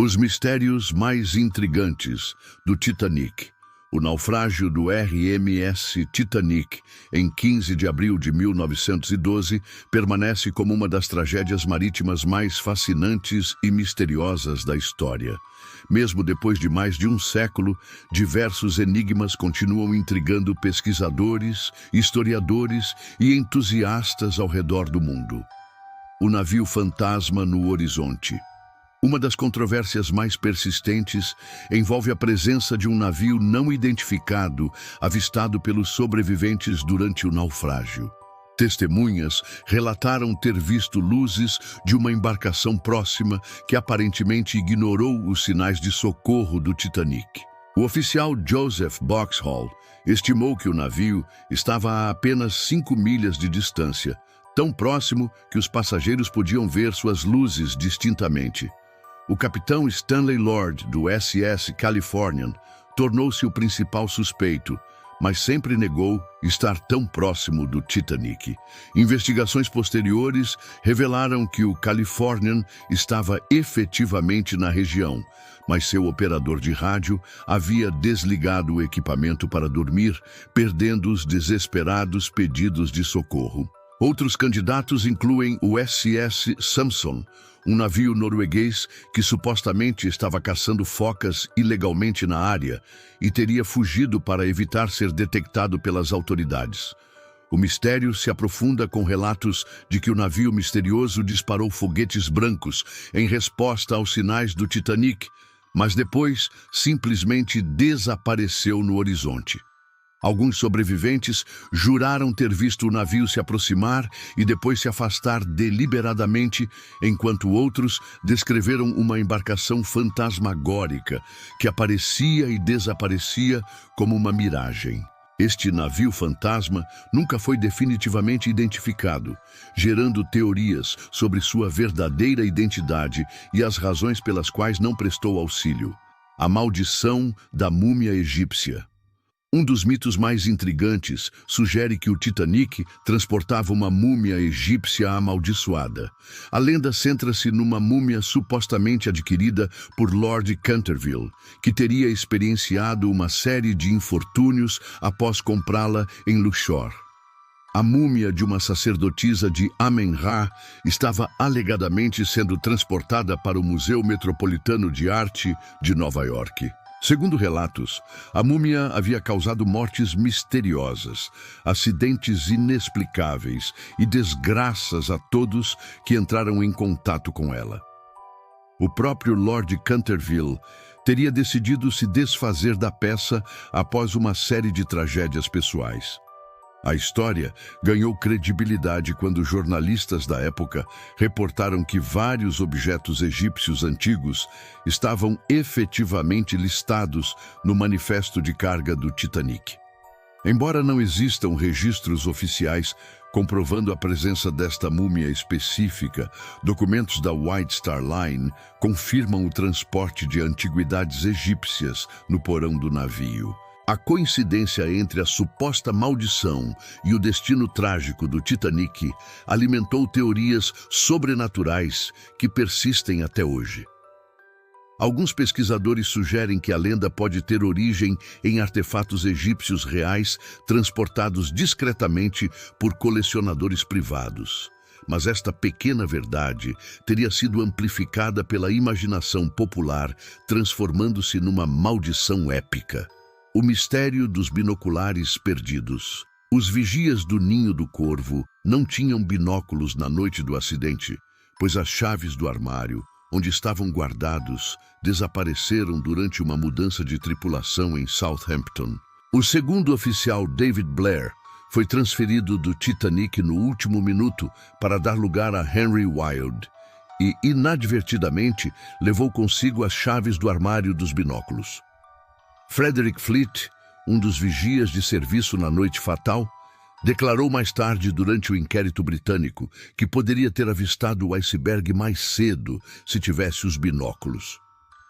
Os mistérios mais intrigantes do Titanic. O naufrágio do RMS Titanic, em 15 de abril de 1912, permanece como uma das tragédias marítimas mais fascinantes e misteriosas da história. Mesmo depois de mais de um século, diversos enigmas continuam intrigando pesquisadores, historiadores e entusiastas ao redor do mundo. O navio fantasma no horizonte. Uma das controvérsias mais persistentes envolve a presença de um navio não identificado avistado pelos sobreviventes durante o naufrágio. Testemunhas relataram ter visto luzes de uma embarcação próxima que aparentemente ignorou os sinais de socorro do Titanic. O oficial Joseph Boxhall estimou que o navio estava a apenas 5 milhas de distância, tão próximo que os passageiros podiam ver suas luzes distintamente. O capitão Stanley Lord, do SS Californian, tornou-se o principal suspeito, mas sempre negou estar tão próximo do Titanic. Investigações posteriores revelaram que o Californian estava efetivamente na região, mas seu operador de rádio havia desligado o equipamento para dormir, perdendo os desesperados pedidos de socorro. Outros candidatos incluem o SS Samson, um navio norueguês que supostamente estava caçando focas ilegalmente na área e teria fugido para evitar ser detectado pelas autoridades. O mistério se aprofunda com relatos de que o navio misterioso disparou foguetes brancos em resposta aos sinais do Titanic, mas depois simplesmente desapareceu no horizonte. Alguns sobreviventes juraram ter visto o navio se aproximar e depois se afastar deliberadamente, enquanto outros descreveram uma embarcação fantasmagórica que aparecia e desaparecia como uma miragem. Este navio fantasma nunca foi definitivamente identificado, gerando teorias sobre sua verdadeira identidade e as razões pelas quais não prestou auxílio. A maldição da múmia egípcia. Um dos mitos mais intrigantes sugere que o Titanic transportava uma múmia egípcia amaldiçoada. A lenda centra-se numa múmia supostamente adquirida por Lord Canterville, que teria experienciado uma série de infortúnios após comprá-la em Luxor. A múmia de uma sacerdotisa de Amen-Ra estava alegadamente sendo transportada para o Museu Metropolitano de Arte de Nova York. Segundo relatos, a múmia havia causado mortes misteriosas, acidentes inexplicáveis e desgraças a todos que entraram em contato com ela. O próprio Lord Canterville teria decidido se desfazer da peça após uma série de tragédias pessoais. A história ganhou credibilidade quando jornalistas da época reportaram que vários objetos egípcios antigos estavam efetivamente listados no manifesto de carga do Titanic. Embora não existam registros oficiais comprovando a presença desta múmia específica, documentos da White Star Line confirmam o transporte de antiguidades egípcias no porão do navio. A coincidência entre a suposta maldição e o destino trágico do Titanic alimentou teorias sobrenaturais que persistem até hoje. Alguns pesquisadores sugerem que a lenda pode ter origem em artefatos egípcios reais transportados discretamente por colecionadores privados. Mas esta pequena verdade teria sido amplificada pela imaginação popular, transformando-se numa maldição épica. O mistério dos binoculares perdidos. Os vigias do Ninho do Corvo não tinham binóculos na noite do acidente, pois as chaves do armário, onde estavam guardados, desapareceram durante uma mudança de tripulação em Southampton. O segundo oficial David Blair foi transferido do Titanic no último minuto para dar lugar a Henry Wilde e, inadvertidamente, levou consigo as chaves do armário dos binóculos. Frederick Fleet, um dos vigias de serviço na noite fatal, declarou mais tarde durante o inquérito britânico que poderia ter avistado o iceberg mais cedo se tivesse os binóculos.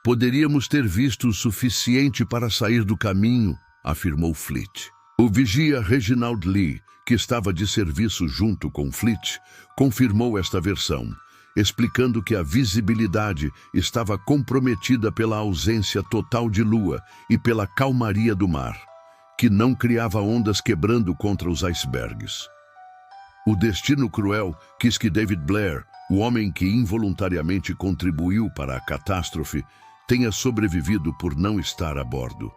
Poderíamos ter visto o suficiente para sair do caminho, afirmou Fleet. O vigia Reginald Lee, que estava de serviço junto com Fleet, confirmou esta versão. explicando que a visibilidade estava comprometida pela ausência total de lua e pela calmaria do mar, que não criava ondas quebrando contra os icebergs. O destino cruel quis que David Blair, o homem que involuntariamente contribuiu para a catástrofe, tenha sobrevivido por não estar a bordo.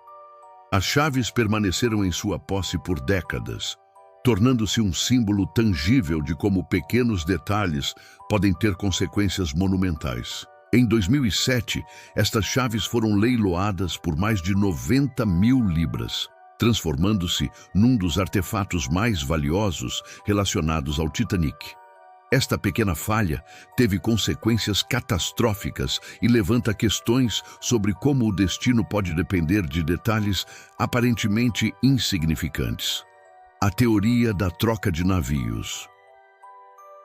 As chaves permaneceram em sua posse por décadas, tornando-se um símbolo tangível de como pequenos detalhes podem ter consequências monumentais. Em 2007, estas chaves foram leiloadas por mais de 90 mil libras, transformando-se num dos artefatos mais valiosos relacionados ao Titanic. Esta pequena falha teve consequências catastróficas e levanta questões sobre como o destino pode depender de detalhes aparentemente insignificantes. A teoria da troca de navios.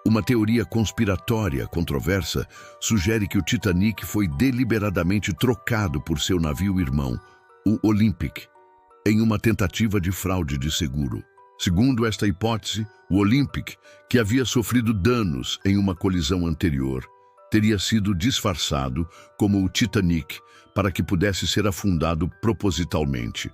Uma teoria conspiratória controversa sugere que o Titanic foi deliberadamente trocado por seu navio irmão, o Olympic, em uma tentativa de fraude de seguro. Segundo esta hipótese, o Olympic, que havia sofrido danos em uma colisão anterior, teria sido disfarçado como o Titanic para que pudesse ser afundado propositalmente.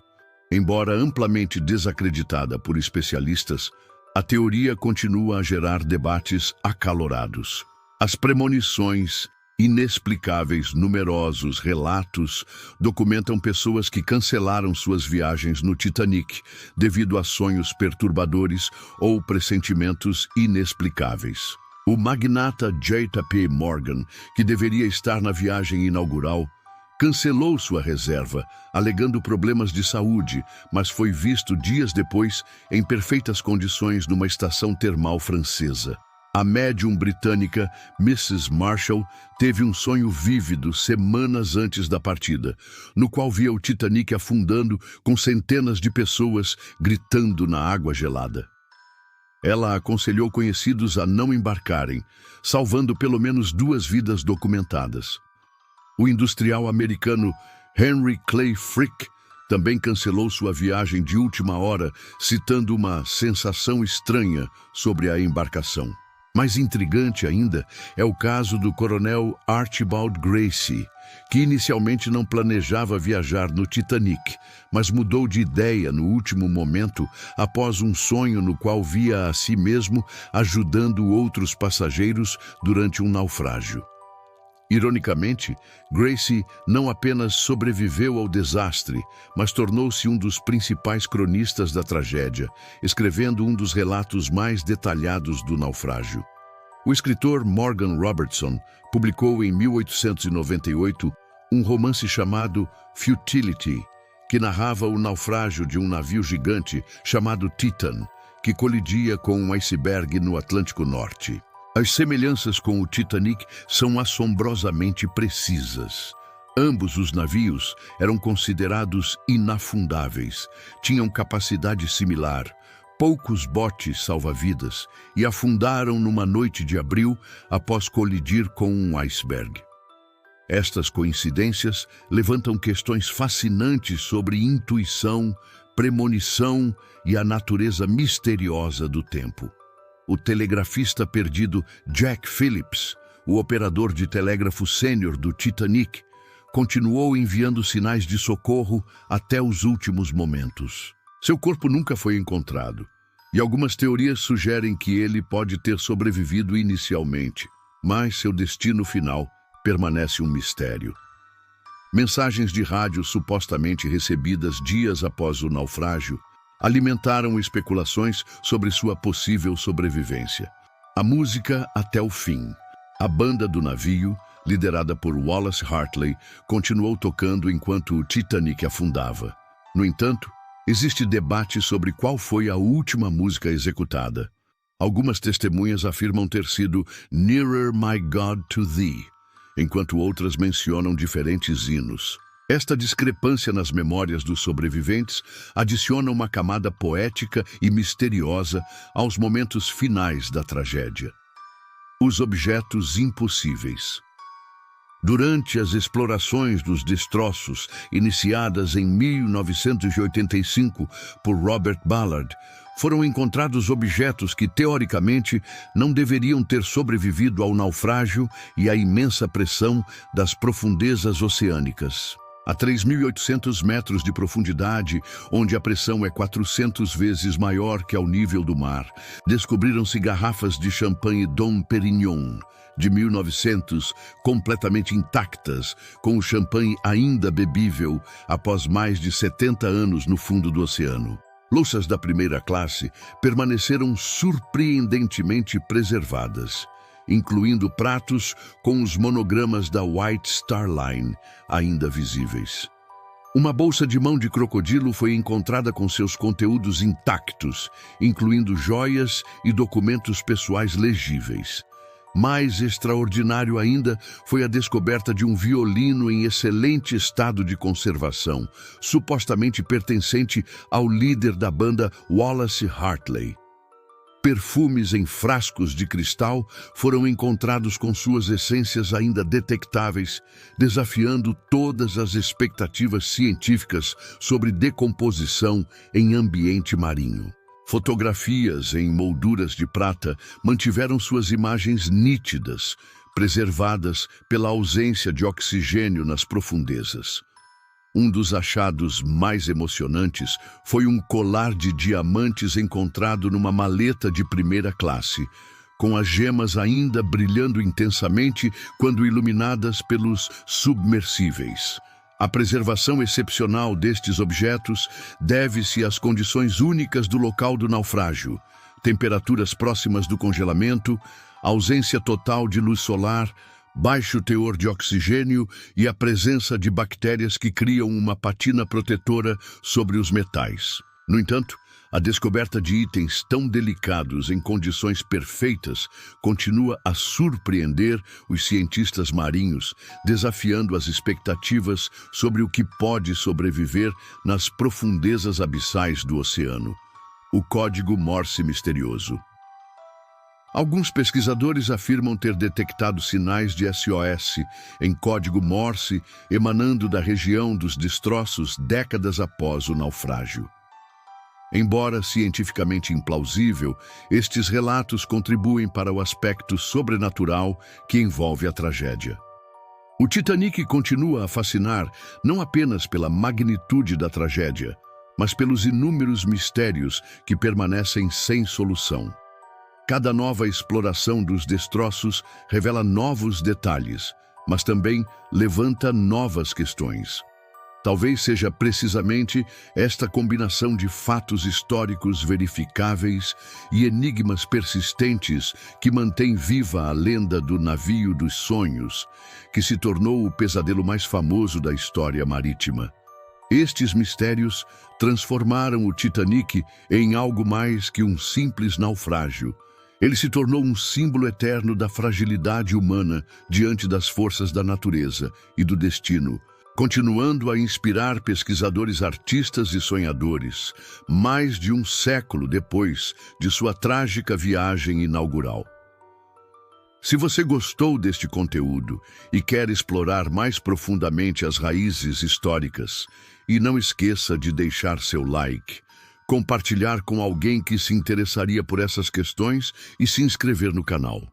Embora amplamente desacreditada por especialistas, a teoria continua a gerar debates acalorados. As premonições inexplicáveis, numerosos relatos documentam pessoas que cancelaram suas viagens no Titanic devido a sonhos perturbadores ou pressentimentos inexplicáveis. O magnata J.P. Morgan, que deveria estar na viagem inaugural, cancelou sua reserva, alegando problemas de saúde, mas foi visto dias depois em perfeitas condições numa estação termal francesa. A médium britânica Mrs. Marshall teve um sonho vívido semanas antes da partida, no qual via o Titanic afundando com centenas de pessoas gritando na água gelada. Ela aconselhou conhecidos a não embarcarem, salvando pelo menos 2 vidas documentadas. O industrial americano Henry Clay Frick também cancelou sua viagem de última hora, citando uma sensação estranha sobre a embarcação. Mais intrigante ainda é o caso do coronel Archibald Gracie, que inicialmente não planejava viajar no Titanic, mas mudou de ideia no último momento após um sonho no qual via a si mesmo ajudando outros passageiros durante um naufrágio. Ironicamente, Gracie não apenas sobreviveu ao desastre, mas tornou-se um dos principais cronistas da tragédia, escrevendo um dos relatos mais detalhados do naufrágio. O escritor Morgan Robertson publicou em 1898 um romance chamado Futility, que narrava o naufrágio de um navio gigante chamado Titan, que colidia com um iceberg no Atlântico Norte. As semelhanças com o Titanic são assombrosamente precisas. Ambos os navios eram considerados inafundáveis, tinham capacidade similar, poucos botes salva-vidas e afundaram numa noite de abril após colidir com um iceberg. Estas coincidências levantam questões fascinantes sobre intuição, premonição e a natureza misteriosa do tempo. O telegrafista perdido Jack Phillips, o operador de telégrafo sênior do Titanic, continuou enviando sinais de socorro até os últimos momentos. Seu corpo nunca foi encontrado, e algumas teorias sugerem que ele pode ter sobrevivido inicialmente, mas seu destino final permanece um mistério. Mensagens de rádio supostamente recebidas dias após o naufrágio alimentaram especulações sobre sua possível sobrevivência. A música Até o Fim. A banda do navio, liderada por Wallace Hartley, continuou tocando enquanto o Titanic afundava. No entanto, existe debate sobre qual foi a última música executada. Algumas testemunhas afirmam ter sido Nearer My God to Thee, enquanto outras mencionam diferentes hinos. Esta discrepância nas memórias dos sobreviventes adiciona uma camada poética e misteriosa aos momentos finais da tragédia. Os objetos impossíveis. Durante as explorações dos destroços, iniciadas em 1985 por Robert Ballard, foram encontrados objetos que, teoricamente, não deveriam ter sobrevivido ao naufrágio e à imensa pressão das profundezas oceânicas. A 3.800 metros de profundidade, onde a pressão é 400 vezes maior que ao nível do mar, descobriram-se garrafas de champanhe Dom Pérignon, de 1900, completamente intactas, com o champanhe ainda bebível após mais de 70 anos no fundo do oceano. Louças da primeira classe permaneceram surpreendentemente preservadas, incluindo pratos com os monogramas da White Star Line ainda visíveis. Uma bolsa de mão de crocodilo foi encontrada com seus conteúdos intactos, incluindo joias e documentos pessoais legíveis. Mais extraordinário ainda foi a descoberta de um violino em excelente estado de conservação, supostamente pertencente ao líder da banda Wallace Hartley. Perfumes em frascos de cristal foram encontrados com suas essências ainda detectáveis, desafiando todas as expectativas científicas sobre decomposição em ambiente marinho. Fotografias em molduras de prata mantiveram suas imagens nítidas, preservadas pela ausência de oxigênio nas profundezas. Um dos achados mais emocionantes foi um colar de diamantes encontrado numa maleta de primeira classe, com as gemas ainda brilhando intensamente quando iluminadas pelos submersíveis. A preservação excepcional destes objetos deve-se às condições únicas do local do naufrágio, temperaturas próximas do congelamento, ausência total de luz solar, baixo teor de oxigênio e a presença de bactérias que criam uma patina protetora sobre os metais. No entanto, a descoberta de itens tão delicados em condições perfeitas continua a surpreender os cientistas marinhos, desafiando as expectativas sobre o que pode sobreviver nas profundezas abissais do oceano. O código Morse misterioso. Alguns pesquisadores afirmam ter detectado sinais de SOS em código Morse emanando da região dos destroços décadas após o naufrágio. Embora cientificamente implausível, estes relatos contribuem para o aspecto sobrenatural que envolve a tragédia. O Titanic continua a fascinar não apenas pela magnitude da tragédia, mas pelos inúmeros mistérios que permanecem sem solução. Cada nova exploração dos destroços revela novos detalhes, mas também levanta novas questões. Talvez seja precisamente esta combinação de fatos históricos verificáveis e enigmas persistentes que mantém viva a lenda do navio dos sonhos, que se tornou o pesadelo mais famoso da história marítima. Estes mistérios transformaram o Titanic em algo mais que um simples naufrágio. Ele se tornou um símbolo eterno da fragilidade humana diante das forças da natureza e do destino, continuando a inspirar pesquisadores, artistas e sonhadores, mais de um século depois de sua trágica viagem inaugural. Se você gostou deste conteúdo e quer explorar mais profundamente as raízes históricas, e não esqueça de deixar seu like, compartilhar com alguém que se interessaria por essas questões e se inscrever no canal.